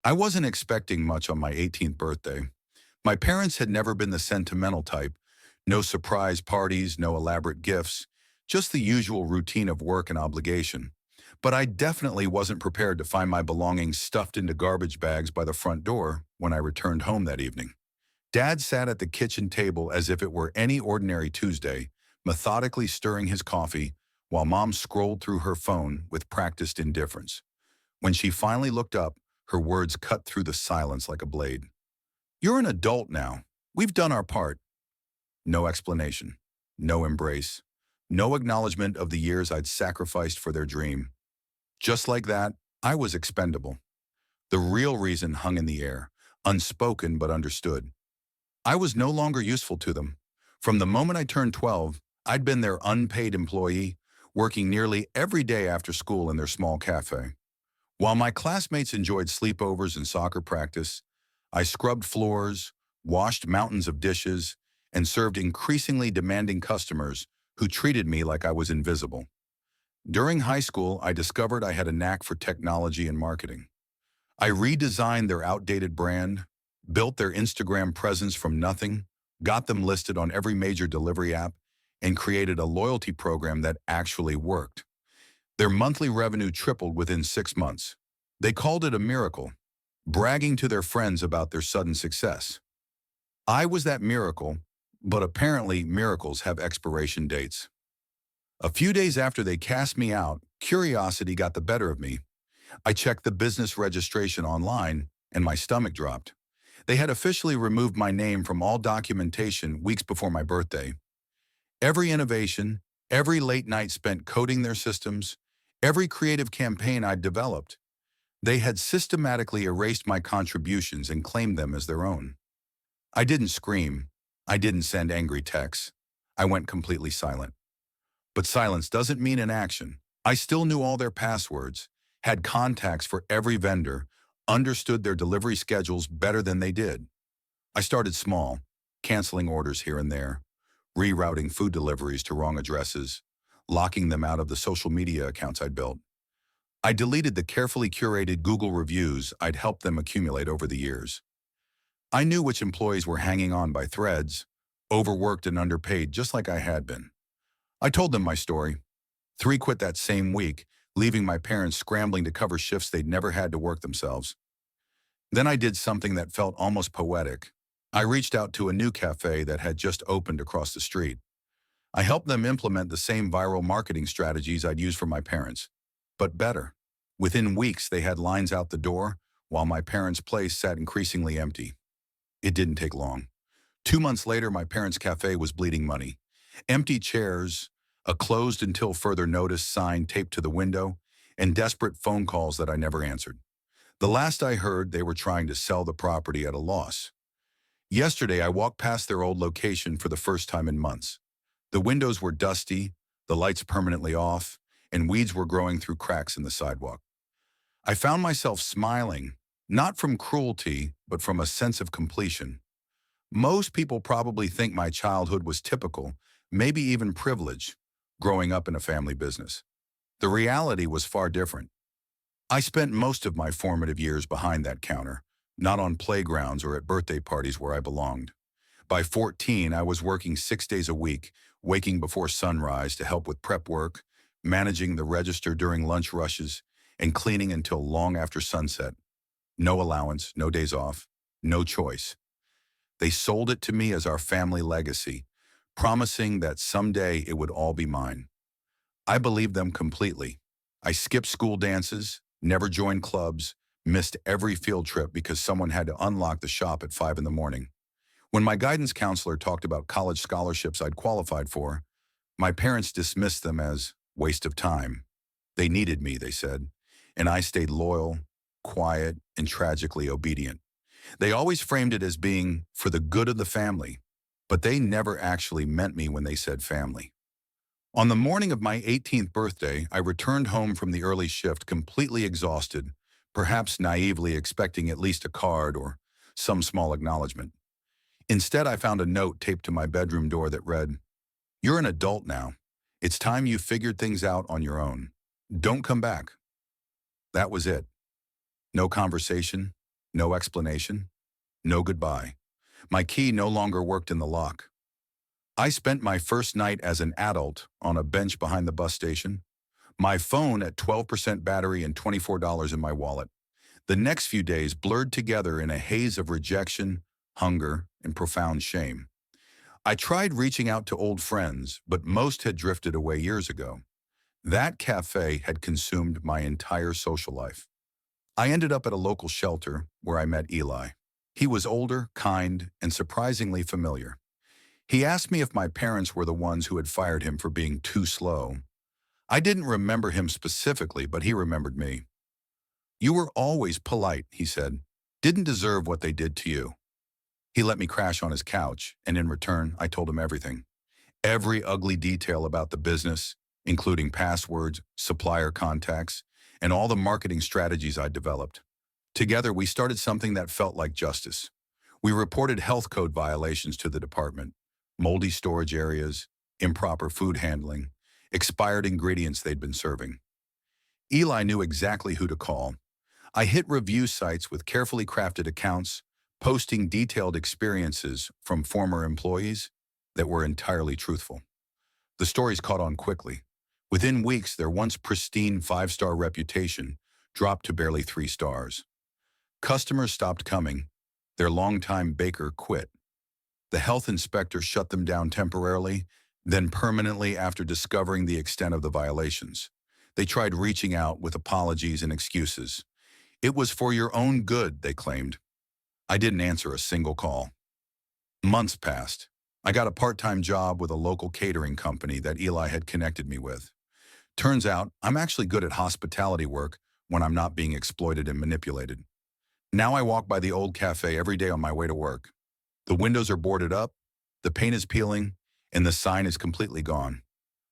I wasn't expecting much on my 18th birthday. My parents had never been the sentimental type. No surprise parties, no elaborate gifts, just the usual routine of work and obligation. But I definitely wasn't prepared to find my belongings stuffed into garbage bags by the front door when I returned home that evening. Dad sat at the kitchen table as if it were any ordinary Tuesday, methodically stirring his coffee, while Mom scrolled through her phone with practiced indifference. When she finally looked up, her words cut through the silence like a blade. "You're an adult now. We've done our part." No explanation, no embrace, no acknowledgement of the years I'd sacrificed for their dream. Just like that, I was expendable. The real reason hung in the air, unspoken but understood. I was no longer useful to them. From the moment I turned 12, I'd been their unpaid employee, working nearly every day after school in their small cafe. While my classmates enjoyed sleepovers and soccer practice, I scrubbed floors, washed mountains of dishes, and served increasingly demanding customers who treated me like I was invisible. During high school, I discovered I had a knack for technology and marketing. I redesigned their outdated brand, built their Instagram presence from nothing, got them listed on every major delivery app, and created a loyalty program that actually worked. Their monthly revenue tripled within 6 months. They called it a miracle, bragging to their friends about their sudden success. I was that miracle, but apparently miracles have expiration dates. A few days after they cast me out, curiosity got the better of me. I checked the business registration online, and my stomach dropped. They had officially removed my name from all documentation weeks before my birthday. Every innovation, every late night spent coding their systems, every creative campaign I'd developed, they had systematically erased my contributions and claimed them as their own. I didn't scream. I didn't send angry texts. I went completely silent. But silence doesn't mean inaction. I still knew all their passwords, had contacts for every vendor, understood their delivery schedules better than they did. I started small, canceling orders here and there, rerouting food deliveries to wrong addresses, locking them out of the social media accounts I'd built. I deleted the carefully curated Google reviews I'd helped them accumulate over the years. I knew which employees were hanging on by threads, overworked and underpaid just like I had been. I told them my story. 3 quit that same week, leaving my parents scrambling to cover shifts they'd never had to work themselves. Then I did something that felt almost poetic. I reached out to a new cafe that had just opened across the street. I helped them implement the same viral marketing strategies I'd used for my parents, but better. Within weeks, they had lines out the door, while my parents' place sat increasingly empty. It didn't take long. 2 months later, my parents' cafe was bleeding money. Empty chairs, a closed until further notice sign taped to the window, and desperate phone calls that I never answered. The last I heard, they were trying to sell the property at a loss. Yesterday, I walked past their old location for the first time in months. The windows were dusty, the lights permanently off, and weeds were growing through cracks in the sidewalk. I found myself smiling, not from cruelty, but from a sense of completion. Most people probably think my childhood was typical, maybe even privileged, growing up in a family business. The reality was far different. I spent most of my formative years behind that counter, not on playgrounds or at birthday parties where I belonged. By 14, I was working 6 days a week, waking before sunrise to help with prep work, managing the register during lunch rushes, and cleaning until long after sunset. No allowance, no days off, no choice. They sold it to me as our family legacy, promising that someday it would all be mine. I believed them completely. I skipped school dances, never joined clubs, missed every field trip because someone had to unlock the shop at 5 in the morning. When my guidance counselor talked about college scholarships I'd qualified for, my parents dismissed them as waste of time. They needed me, they said, and I stayed loyal, quiet, and tragically obedient. They always framed it as being for the good of the family, but they never actually meant me when they said family. On the morning of my 18th birthday, I returned home from the early shift completely exhausted, perhaps naively expecting at least a card or some small acknowledgement. Instead, I found a note taped to my bedroom door that read, "You're an adult now. It's time you figured things out on your own. Don't come back." That was it. No conversation, No explanation, no goodbye. My key no longer worked in the lock. I spent my first night as an adult on a bench behind the bus station, my phone at 12% battery and $24 in my wallet. The next few days blurred together in a haze of rejection, hunger, and profound shame. I tried reaching out to old friends, but most had drifted away years ago. That cafe had consumed my entire social life. I ended up at a local shelter where I met Eli. He was older, kind, and surprisingly familiar. He asked me if my parents were the ones who had fired him for being too slow. I didn't remember him specifically, but he remembered me. "You were always polite," he said. "Didn't deserve what they did to you." He let me crash on his couch, and in return, I told him everything. Every ugly detail about the business, including passwords, supplier contacts, and all the marketing strategies I'd developed. Together, we started something that felt like justice. We reported health code violations to the department, moldy storage areas, improper food handling, expired ingredients they'd been serving. Eli knew exactly who to call. I hit review sites with carefully crafted accounts, posting detailed experiences from former employees that were entirely truthful. The stories caught on quickly. Within weeks, their once pristine 5-star reputation dropped to barely 3 stars. Customers stopped coming. Their longtime baker quit. The health inspector shut them down temporarily, then permanently after discovering the extent of the violations. They tried reaching out with apologies and excuses. "It was for your own good," they claimed. I didn't answer a single call. Months passed. I got a part-time job with a local catering company that Eli had connected me with. Turns out, I'm actually good at hospitality work when I'm not being exploited and manipulated. Now I walk by the old cafe every day on my way to work. The windows are boarded up, the paint is peeling, and the sign is completely gone.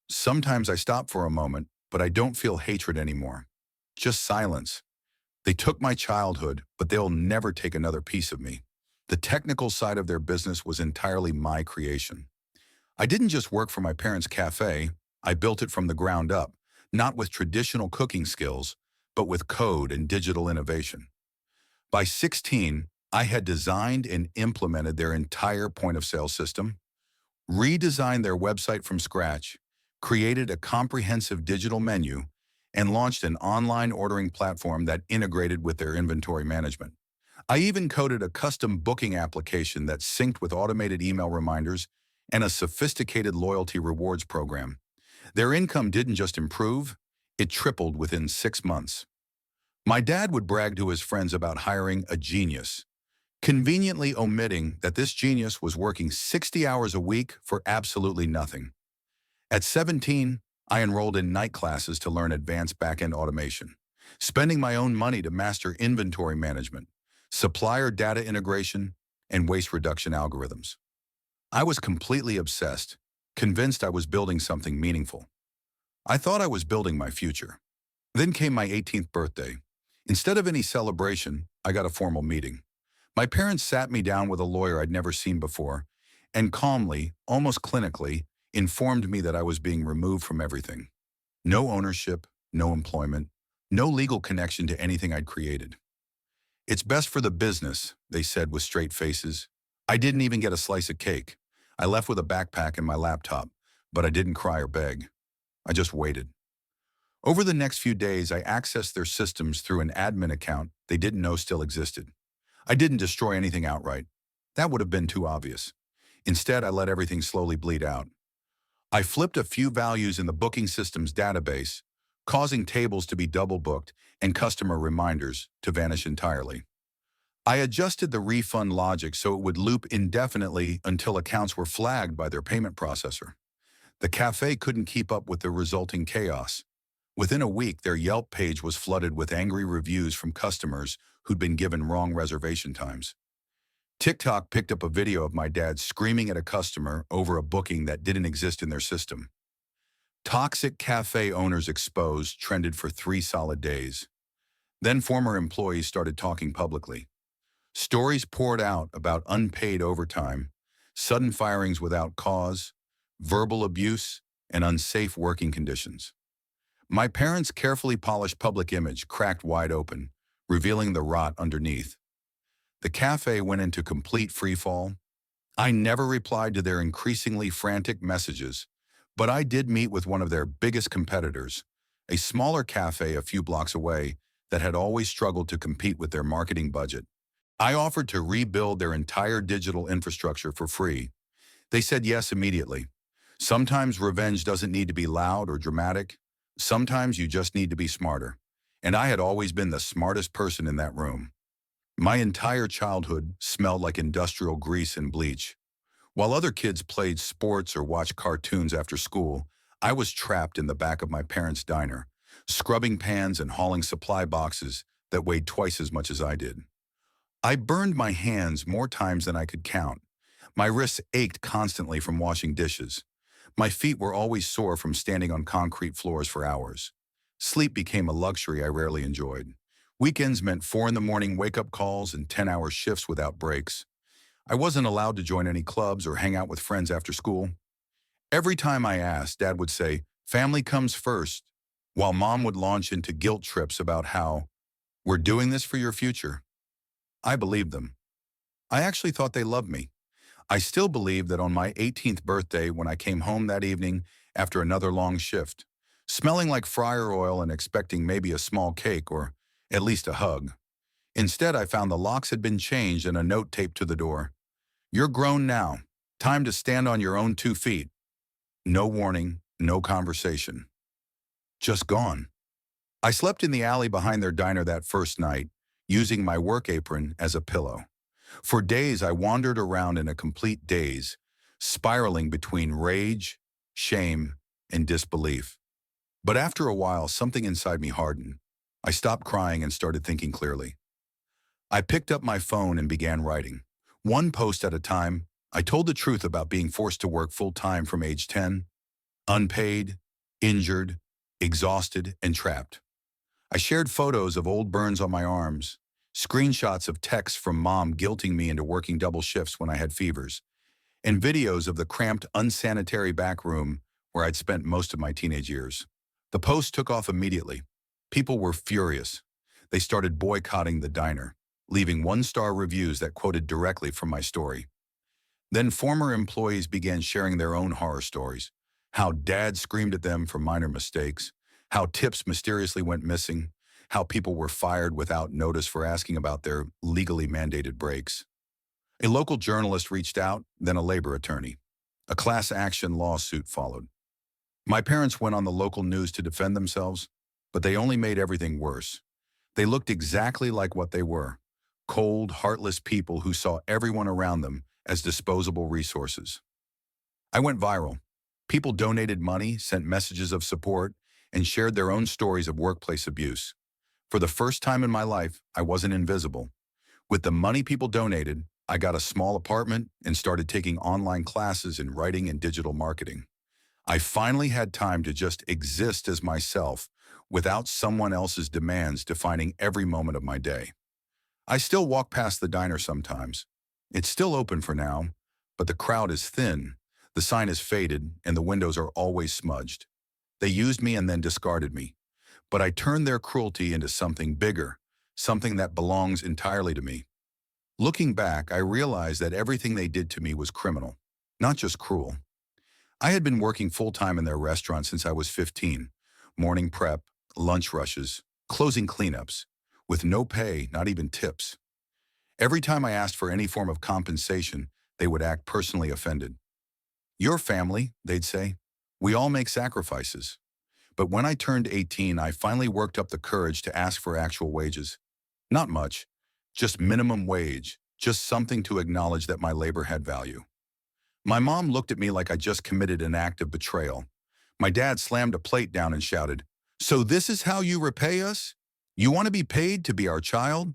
Sometimes I stop for a moment, but I don't feel hatred anymore. Just silence. They took my childhood, but they'll never take another piece of me. The technical side of their business was entirely my creation. I didn't just work for my parents' cafe, I built it from the ground up, not with traditional cooking skills, but with code and digital innovation. By 16, I had designed and implemented their entire point-of-sale system, redesigned their website from scratch, created a comprehensive digital menu, and launched an online ordering platform that integrated with their inventory management. I even coded a custom booking application that synced with automated email reminders and a sophisticated loyalty rewards program. Their income didn't just improve, it tripled within 6 months. My dad would brag to his friends about hiring a genius, conveniently omitting that this genius was working 60 hours a week for absolutely nothing. At 17, I enrolled in night classes to learn advanced back-end automation, spending my own money to master inventory management, supplier data integration, and waste reduction algorithms. I was completely obsessed, convinced I was building something meaningful. I thought I was building my future. Then came my 18th birthday. Instead of any celebration, I got a formal meeting. My parents sat me down with a lawyer I'd never seen before, and calmly, almost clinically, informed me that I was being removed from everything. No ownership, no employment, no legal connection to anything I'd created. "It's best for the business," they said with straight faces. I didn't even get a slice of cake. I left with a backpack and my laptop, but I didn't cry or beg. I just waited. Over the next few days, I accessed their systems through an admin account they didn't know still existed. I didn't destroy anything outright. That would have been too obvious. Instead, I let everything slowly bleed out. I flipped a few values in the booking system's database, causing tables to be double booked and customer reminders to vanish entirely. I adjusted the refund logic so it would loop indefinitely until accounts were flagged by their payment processor. The cafe couldn't keep up with the resulting chaos. Within a week, their Yelp page was flooded with angry reviews from customers who'd been given wrong reservation times. TikTok picked up a video of my dad screaming at a customer over a booking that didn't exist in their system. Toxic cafe owners exposed trended for 3 solid days. Then former employees started talking publicly. Stories poured out about unpaid overtime, sudden firings without cause, verbal abuse, and unsafe working conditions. My parents' carefully polished public image cracked wide open, revealing the rot underneath. The cafe went into complete freefall. I never replied to their increasingly frantic messages, but I did meet with one of their biggest competitors, a smaller cafe a few blocks away that had always struggled to compete with their marketing budget. I offered to rebuild their entire digital infrastructure for free. They said yes immediately. Sometimes revenge doesn't need to be loud or dramatic. Sometimes you just need to be smarter. And I had always been the smartest person in that room. My entire childhood smelled like industrial grease and bleach. While other kids played sports or watched cartoons after school, I was trapped in the back of my parents' diner, scrubbing pans and hauling supply boxes that weighed twice as much as I did. I burned my hands more times than I could count. My wrists ached constantly from washing dishes. My feet were always sore from standing on concrete floors for hours. Sleep became a luxury I rarely enjoyed. Weekends meant 4 in the morning wake-up calls and 10-hour shifts without breaks. I wasn't allowed to join any clubs or hang out with friends after school. Every time I asked, Dad would say, "Family comes first," while Mom would launch into guilt trips about how, "We're doing this for your future." I believed them. I actually thought they loved me. I still believe that on my 18th birthday, when I came home that evening after another long shift, smelling like fryer oil and expecting maybe a small cake or at least a hug. Instead, I found the locks had been changed and a note taped to the door. "You're grown now. Time to stand on your own 2 feet." No warning, no conversation. Just gone. I slept in the alley behind their diner that first night, using my work apron as a pillow. For days, I wandered around in a complete daze, spiraling between rage, shame, and disbelief. But after a while, something inside me hardened. I stopped crying and started thinking clearly. I picked up my phone and began writing. One post at a time, I told the truth about being forced to work full-time from age 10, unpaid, injured, exhausted, and trapped. I shared photos of old burns on my arms, screenshots of texts from Mom guilting me into working double shifts when I had fevers, and videos of the cramped, unsanitary back room where I'd spent most of my teenage years. The post took off immediately. People were furious. They started boycotting the diner, leaving one-star reviews that quoted directly from my story. Then former employees began sharing their own horror stories, how Dad screamed at them for minor mistakes, how tips mysteriously went missing, how people were fired without notice for asking about their legally mandated breaks. A local journalist reached out, then a labor attorney. A class action lawsuit followed. My parents went on the local news to defend themselves, but they only made everything worse. They looked exactly like what they were: cold, heartless people who saw everyone around them as disposable resources. I went viral. People donated money, sent messages of support, and shared their own stories of workplace abuse. For the first time in my life, I wasn't invisible. With the money people donated, I got a small apartment and started taking online classes in writing and digital marketing. I finally had time to just exist as myself without someone else's demands defining every moment of my day. I still walk past the diner sometimes. It's still open for now, but the crowd is thin, the sign is faded, and the windows are always smudged. They used me and then discarded me. But I turned their cruelty into something bigger, something that belongs entirely to me. Looking back, I realized that everything they did to me was criminal, not just cruel. I had been working full-time in their restaurant since I was 15, morning prep, lunch rushes, closing cleanups, with no pay, not even tips. Every time I asked for any form of compensation, they would act personally offended. "Your family," they'd say. "We all make sacrifices." But when I turned 18, I finally worked up the courage to ask for actual wages. Not much, just minimum wage, just something to acknowledge that my labor had value. My mom looked at me like I just committed an act of betrayal. My dad slammed a plate down and shouted, "So this is how you repay us? You want to be paid to be our child?"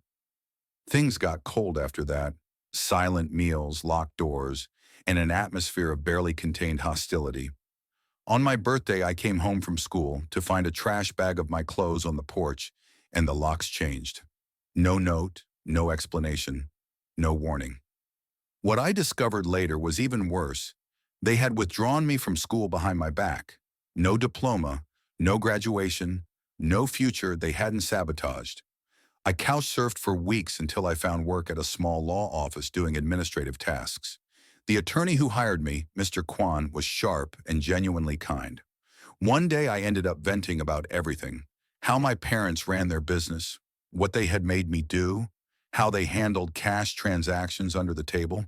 Things got cold after that. Silent meals, locked doors, and an atmosphere of barely contained hostility. On my birthday, I came home from school to find a trash bag of my clothes on the porch, and the locks changed. No note, no explanation, no warning. What I discovered later was even worse. They had withdrawn me from school behind my back. No diploma, no graduation, no future they hadn't sabotaged. I couch surfed for weeks until I found work at a small law office doing administrative tasks. The attorney who hired me, Mr. Kwan, was sharp and genuinely kind. One day I ended up venting about everything: how my parents ran their business, what they had made me do, how they handled cash transactions under the table,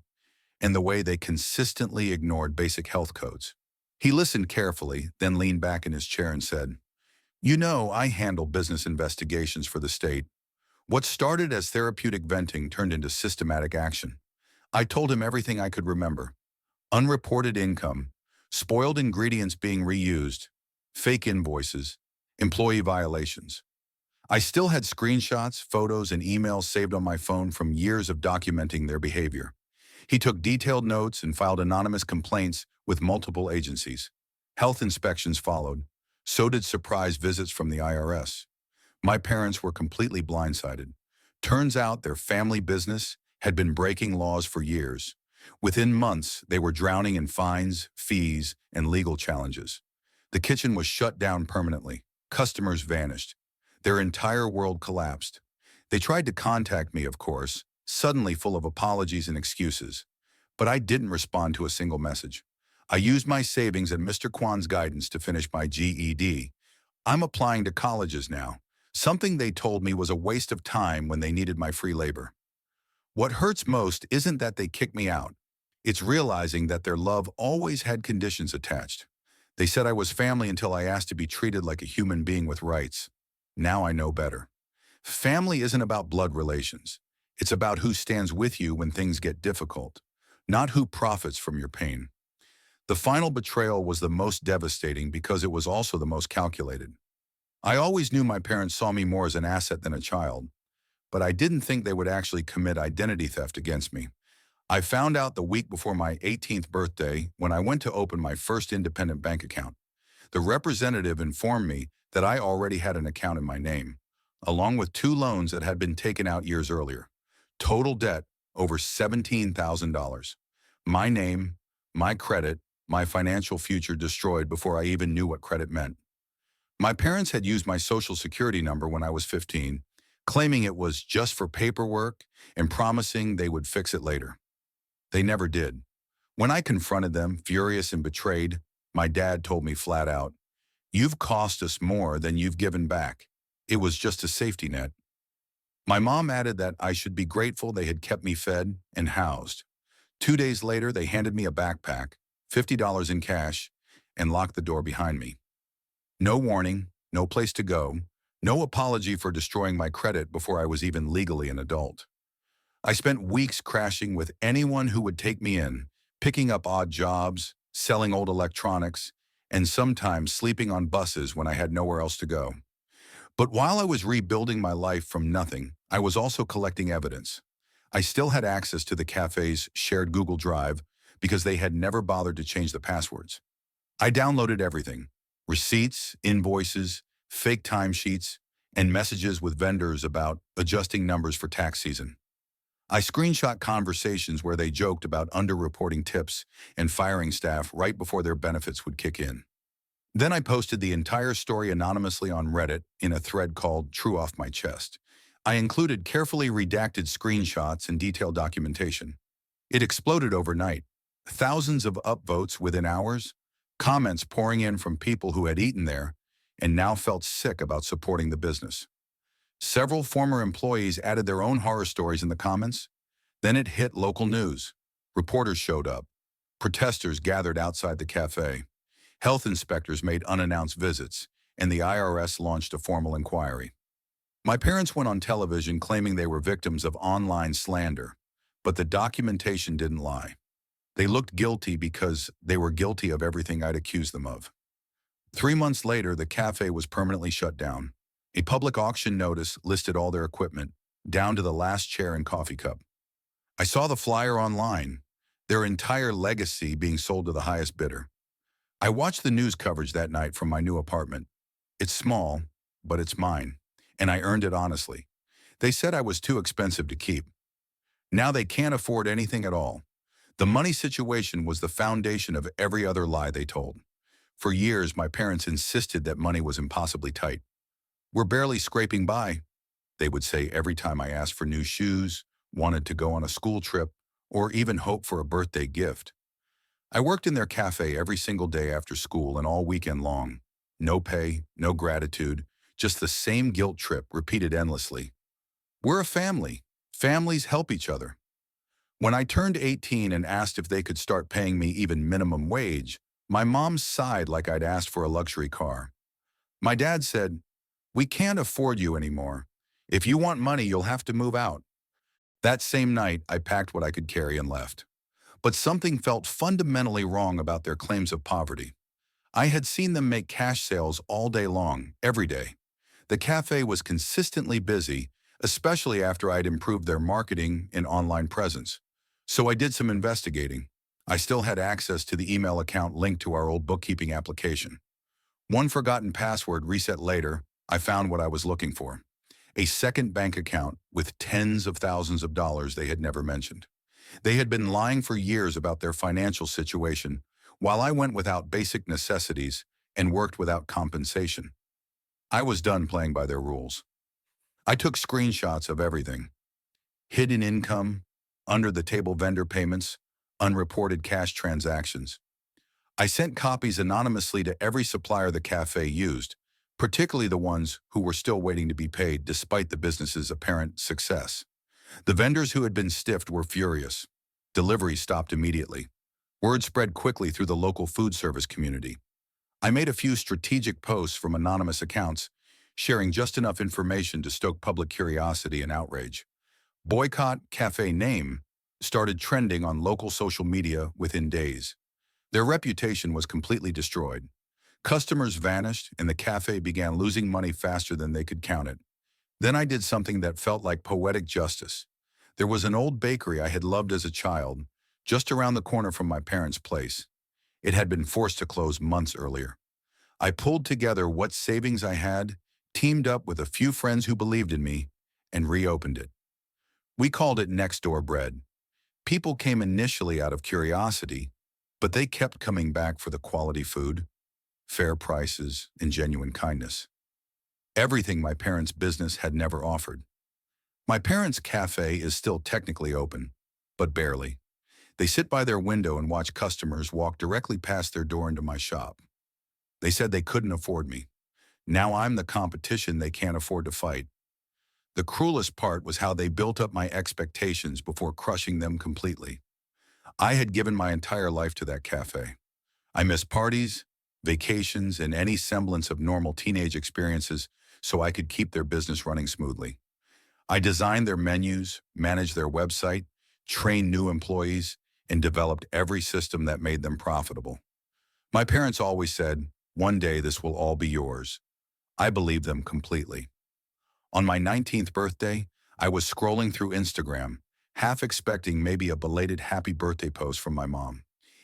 and the way they consistently ignored basic health codes. He listened carefully, then leaned back in his chair and said, "You know, I handle business investigations for the state." What started as therapeutic venting turned into systematic action. I told him everything I could remember: unreported income, spoiled ingredients being reused, fake invoices, employee violations. I still had screenshots, photos, and emails saved on my phone from years of documenting their behavior. He took detailed notes and filed anonymous complaints with multiple agencies. Health inspections followed. So did surprise visits from the IRS. My parents were completely blindsided. Turns out their family business had been breaking laws for years. Within months, they were drowning in fines, fees, and legal challenges. The kitchen was shut down permanently. Customers vanished. Their entire world collapsed. They tried to contact me, of course, suddenly full of apologies and excuses. But I didn't respond to a single message. I used my savings and Mr. Kwan's guidance to finish my GED. I'm applying to colleges now, something they told me was a waste of time when they needed my free labor. What hurts most isn't that they kicked me out. It's realizing that their love always had conditions attached. They said I was family until I asked to be treated like a human being with rights. Now I know better. Family isn't about blood relations. It's about who stands with you when things get difficult, not who profits from your pain. The final betrayal was the most devastating because it was also the most calculated. I always knew my parents saw me more as an asset than a child, but I didn't think they would actually commit identity theft against me. I found out the week before my 18th birthday when I went to open my first independent bank account. The representative informed me that I already had an account in my name, along with 2 loans that had been taken out years earlier. Total debt over $17,000. My name, my credit, my financial future destroyed before I even knew what credit meant. My parents had used my social security number when I was 15, claiming it was just for paperwork and promising they would fix it later. They never did. When I confronted them, furious and betrayed, my dad told me flat out, "You've cost us more than you've given back. It was just a safety net." My mom added that I should be grateful they had kept me fed and housed. 2 days later, they handed me a backpack, $50 in cash, and locked the door behind me. No warning, no place to go, no apology for destroying my credit before I was even legally an adult. I spent weeks crashing with anyone who would take me in, picking up odd jobs, selling old electronics, and sometimes sleeping on buses when I had nowhere else to go. But while I was rebuilding my life from nothing, I was also collecting evidence. I still had access to the cafe's shared Google Drive because they had never bothered to change the passwords. I downloaded everything: receipts, invoices, fake timesheets, and messages with vendors about adjusting numbers for tax season. I screenshot conversations where they joked about underreporting tips and firing staff right before their benefits would kick in. Then I posted the entire story anonymously on Reddit in a thread called "True Off My Chest." I included carefully redacted screenshots and detailed documentation. It exploded overnight. Thousands of upvotes within hours, comments pouring in from people who had eaten there and now felt sick about supporting the business. Several former employees added their own horror stories in the comments. Then it hit local news. Reporters showed up. Protesters gathered outside the cafe. Health inspectors made unannounced visits, and the IRS launched a formal inquiry. My parents went on television claiming they were victims of online slander, but the documentation didn't lie. They looked guilty because they were guilty of everything I'd accused them of. 3 months later, the cafe was permanently shut down. A public auction notice listed all their equipment, down to the last chair and coffee cup. I saw the flyer online, their entire legacy being sold to the highest bidder. I watched the news coverage that night from my new apartment. It's small, but it's mine, and I earned it honestly. They said I was too expensive to keep. Now they can't afford anything at all. The money situation was the foundation of every other lie they told. For years, my parents insisted that money was impossibly tight. "We're barely scraping by." they would say every time I asked for new shoes, wanted to go on a school trip, or even hope for a birthday gift. I worked in their cafe every single day after school and all weekend long. No pay, no gratitude, just the same guilt trip repeated endlessly. We're a family. Families help each other. When I turned 18 and asked if they could start paying me even minimum wage, my mom sighed like I'd asked for a luxury car. My dad said, "We can't afford you anymore. If you want money, you'll have to move out." That same night, I packed what I could carry and left. But something felt fundamentally wrong about their claims of poverty. I had seen them make cash sales all day long, every day. The cafe was consistently busy, especially after I'd improved their marketing and online presence. So I did some investigating. I still had access to the email account linked to our old bookkeeping application. One forgotten password reset later, I found what I was looking for. A second bank account with tens of thousands of dollars they had never mentioned. They had been lying for years about their financial situation, while I went without basic necessities and worked without compensation. I was done playing by their rules. I took screenshots of everything. Hidden income, under-the-table vendor payments, unreported cash transactions. I sent copies anonymously to every supplier the cafe used, particularly the ones who were still waiting to be paid despite the business's apparent success. The vendors who had been stiffed were furious. Deliveries stopped immediately. Word spread quickly through the local food service community. I made a few strategic posts from anonymous accounts, sharing just enough information to stoke public curiosity and outrage. Boycott Cafe name started trending on local social media within days. Their reputation was completely destroyed. Customers vanished, and the cafe began losing money faster than they could count it. Then I did something that felt like poetic justice. There was an old bakery I had loved as a child, just around the corner from my parents' place. It had been forced to close months earlier. I pulled together what savings I had, teamed up with a few friends who believed in me, and reopened it. We called it Next Door Bread. People came initially out of curiosity, but they kept coming back for the quality food, fair prices, and genuine kindness. Everything my parents' business had never offered. My parents' cafe is still technically open, but barely. They sit by their window and watch customers walk directly past their door into my shop. They said they couldn't afford me. Now I'm the competition they can't afford to fight. The cruelest part was how they built up my expectations before crushing them completely. I had given my entire life to that cafe. I missed parties, vacations, and any semblance of normal teenage experiences so I could keep their business running smoothly. I designed their menus, managed their website, trained new employees, and developed every system that made them profitable. My parents always said, "One day this will all be yours." I believed them completely. On my 19th birthday, I was scrolling through Instagram, half expecting maybe a belated happy birthday post from my mom.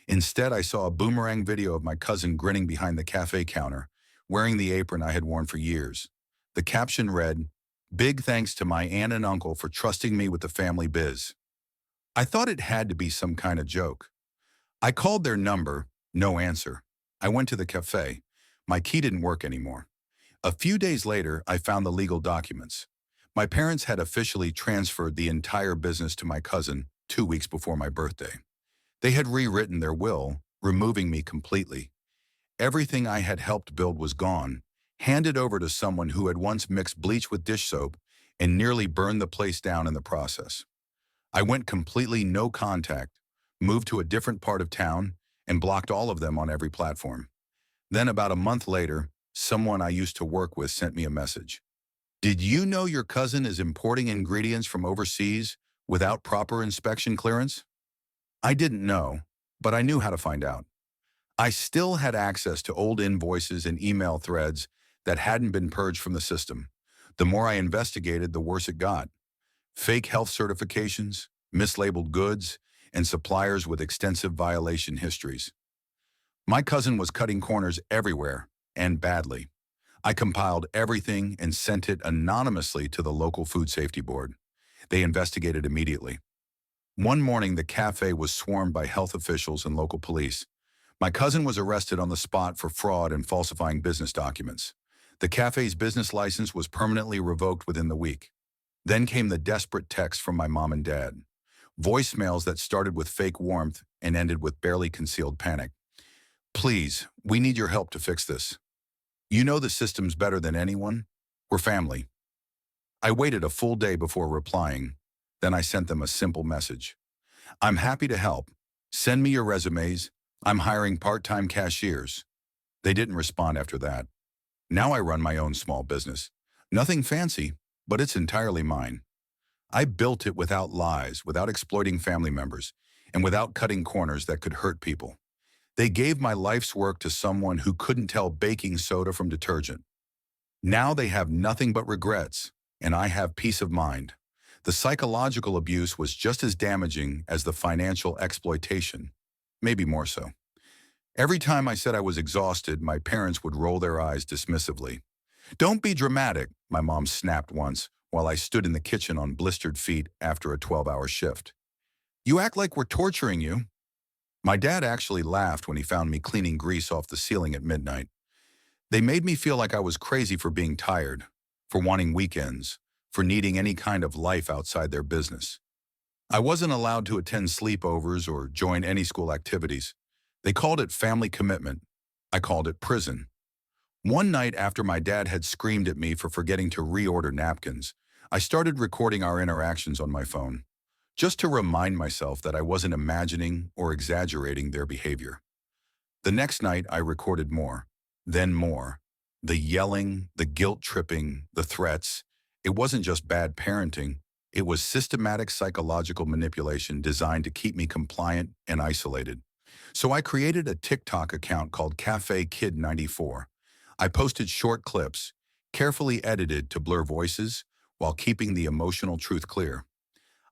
Instead, I saw a boomerang video of my cousin grinning behind the cafe counter, wearing the apron I had worn for years. The caption read, "Big thanks to my aunt and uncle for trusting me with the family biz." I thought it had to be some kind of joke. I called their number, no answer. I went to the cafe. My key didn't work anymore. A few days later, I found the legal documents. My parents had officially transferred the entire business to my cousin 2 weeks before my birthday. They had rewritten their will, removing me completely. Everything I had helped build was gone, handed over to someone who had once mixed bleach with dish soap and nearly burned the place down in the process. I went completely no contact, moved to a different part of town, and blocked all of them on every platform. Then about a month later, someone I used to work with sent me a message. "Did you know your cousin is importing ingredients from overseas without proper inspection clearance?" I didn't know, but I knew how to find out. I still had access to old invoices and email threads that hadn't been purged from the system. The more I investigated, the worse it got. Fake health certifications, mislabeled goods, and suppliers with extensive violation histories. My cousin was cutting corners everywhere, and badly. I compiled everything and sent it anonymously to the local food safety board. They investigated immediately. One morning, the cafe was swarmed by health officials and local police. My cousin was arrested on the spot for fraud and falsifying business documents. The cafe's business license was permanently revoked within the week. Then came the desperate texts from my mom and dad. Voicemails that started with fake warmth and ended with barely concealed panic. Please, we need your help to fix this. You know the system's better than anyone. We're family. I waited a full day before replying. Then I sent them a simple message. I'm happy to help. Send me your resumes. I'm hiring part-time cashiers. They didn't respond after that. Now I run my own small business. Nothing fancy, but it's entirely mine. I built it without lies, without exploiting family members, and without cutting corners that could hurt people. They gave my life's work to someone who couldn't tell baking soda from detergent. Now they have nothing but regrets, and I have peace of mind. The psychological abuse was just as damaging as the financial exploitation, maybe more so. Every time I said I was exhausted, my parents would roll their eyes dismissively. Don't be dramatic, my mom snapped once while I stood in the kitchen on blistered feet after a 12-hour shift. You act like we're torturing you. My dad actually laughed when he found me cleaning grease off the ceiling at midnight. They made me feel like I was crazy for being tired, for wanting weekends, for needing any kind of life outside their business. I wasn't allowed to attend sleepovers or join any school activities. They called it family commitment. I called it prison. One night after my dad had screamed at me for forgetting to reorder napkins, I started recording our interactions on my phone, just to remind myself that I wasn't imagining or exaggerating their behavior. The next night, I recorded more, then more. The yelling, the guilt-tripping, the threats. It wasn't just bad parenting. It was systematic psychological manipulation designed to keep me compliant and isolated. So I created a TikTok account called Café Kid 94. I posted short clips, carefully edited to blur voices while keeping the emotional truth clear.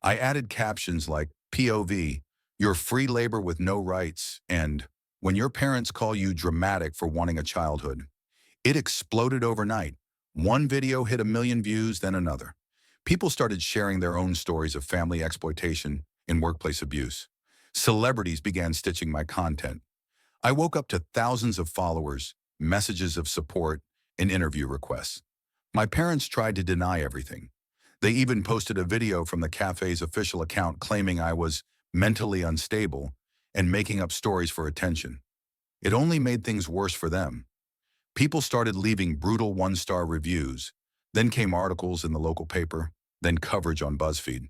I added captions like POV, "You're free labor with no rights," and "When your parents call you dramatic for wanting a childhood." It exploded overnight. One video hit 1 million views, then another. People started sharing their own stories of family exploitation and workplace abuse. Celebrities began stitching my content. I woke up to thousands of followers, messages of support, and interview requests. My parents tried to deny everything. They even posted a video from the cafe's official account claiming I was mentally unstable and making up stories for attention. It only made things worse for them. People started leaving brutal 1-star reviews. Then came articles in the local paper, then coverage on BuzzFeed.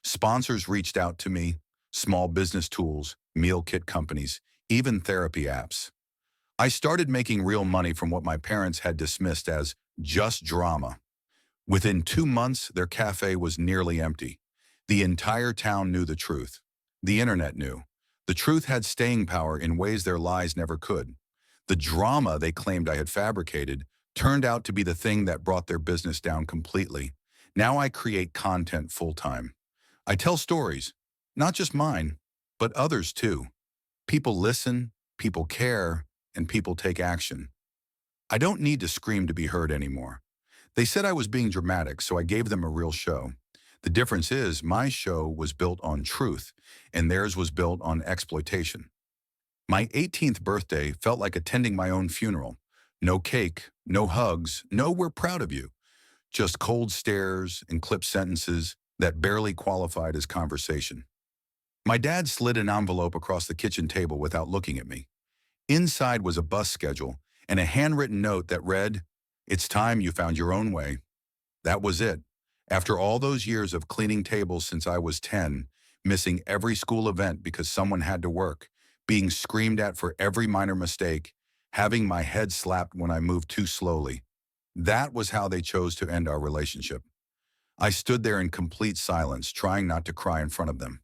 Sponsors reached out to me, small business tools, meal kit companies, even therapy apps. I started making real money from what my parents had dismissed as just drama. Within 2 months, their cafe was nearly empty. The entire town knew the truth. The internet knew. The truth had staying power in ways their lies never could. The drama they claimed I had fabricated turned out to be the thing that brought their business down completely. Now I create content full-time. I tell stories, not just mine, but others too. People listen, people care, and people take action. I don't need to scream to be heard anymore. They said I was being dramatic, so I gave them a real show. The difference is my show was built on truth, and theirs was built on exploitation. My 18th birthday felt like attending my own funeral. No cake, no hugs, no "we're proud of you." Just cold stares and clipped sentences that barely qualified as conversation. My dad slid an envelope across the kitchen table without looking at me. Inside was a bus schedule and a handwritten note that read, "It's time you found your own way." That was it. After all those years of cleaning tables since I was 10, missing every school event because someone had to work, being screamed at for every minor mistake, having my head slapped when I moved too slowly. That was how they chose to end our relationship. I stood there in complete silence, trying not to cry in front of them.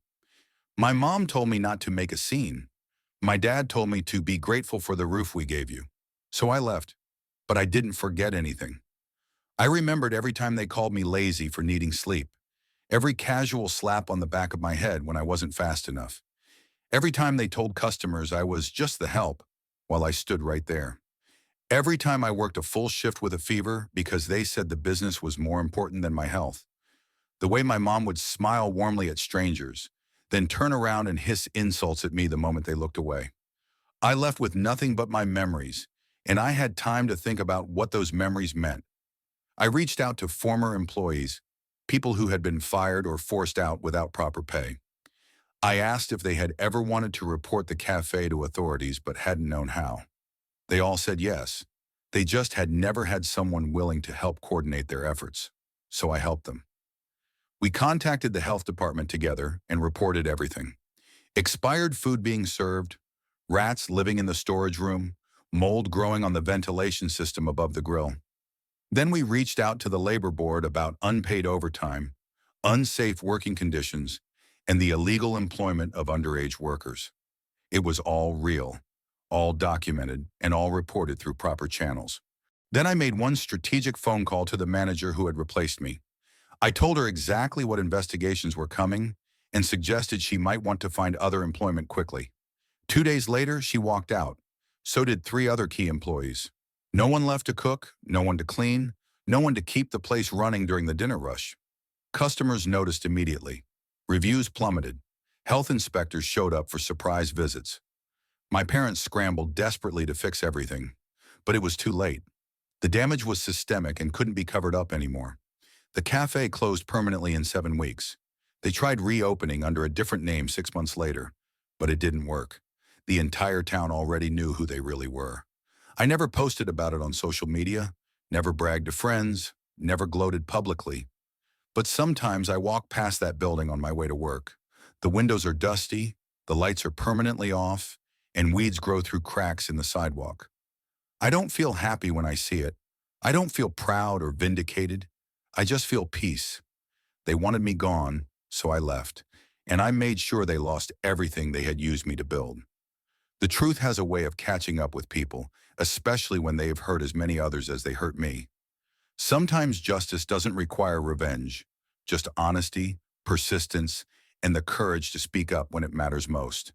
My mom told me not to make a scene. My dad told me to be grateful for the roof we gave you. So I left, but I didn't forget anything. I remembered every time they called me lazy for needing sleep, every casual slap on the back of my head when I wasn't fast enough, every time they told customers I was just the help while I stood right there. Every time I worked a full shift with a fever because they said the business was more important than my health. The way my mom would smile warmly at strangers, then turn around and hiss insults at me the moment they looked away. I left with nothing but my memories, and I had time to think about what those memories meant. I reached out to former employees, people who had been fired or forced out without proper pay. I asked if they had ever wanted to report the cafe to authorities but hadn't known how. They all said yes. They just had never had someone willing to help coordinate their efforts. So I helped them. We contacted the health department together and reported everything. Expired food being served, rats living in the storage room, mold growing on the ventilation system above the grill. Then we reached out to the labor board about unpaid overtime, unsafe working conditions, and the illegal employment of underage workers. It was all real, all documented, and all reported through proper channels. Then I made one strategic phone call to the manager who had replaced me. I told her exactly what investigations were coming and suggested she might want to find other employment quickly. 2 days later, she walked out. So did 3 other key employees. No one left to cook, no one to clean, no one to keep the place running during the dinner rush. Customers noticed immediately. Reviews plummeted. Health inspectors showed up for surprise visits. My parents scrambled desperately to fix everything, but it was too late. The damage was systemic and couldn't be covered up anymore. The cafe closed permanently in 7 weeks. They tried reopening under a different name 6 months later, but it didn't work. The entire town already knew who they really were. I never posted about it on social media, never bragged to friends, never gloated publicly. But sometimes I walk past that building on my way to work. The windows are dusty, the lights are permanently off, and weeds grow through cracks in the sidewalk. I don't feel happy when I see it. I don't feel proud or vindicated. I just feel peace. They wanted me gone, so I left, and I made sure they lost everything they had used me to build. The truth has a way of catching up with people, especially when they have hurt as many others as they hurt me. Sometimes justice doesn't require revenge, just honesty, persistence, and the courage to speak up when it matters most.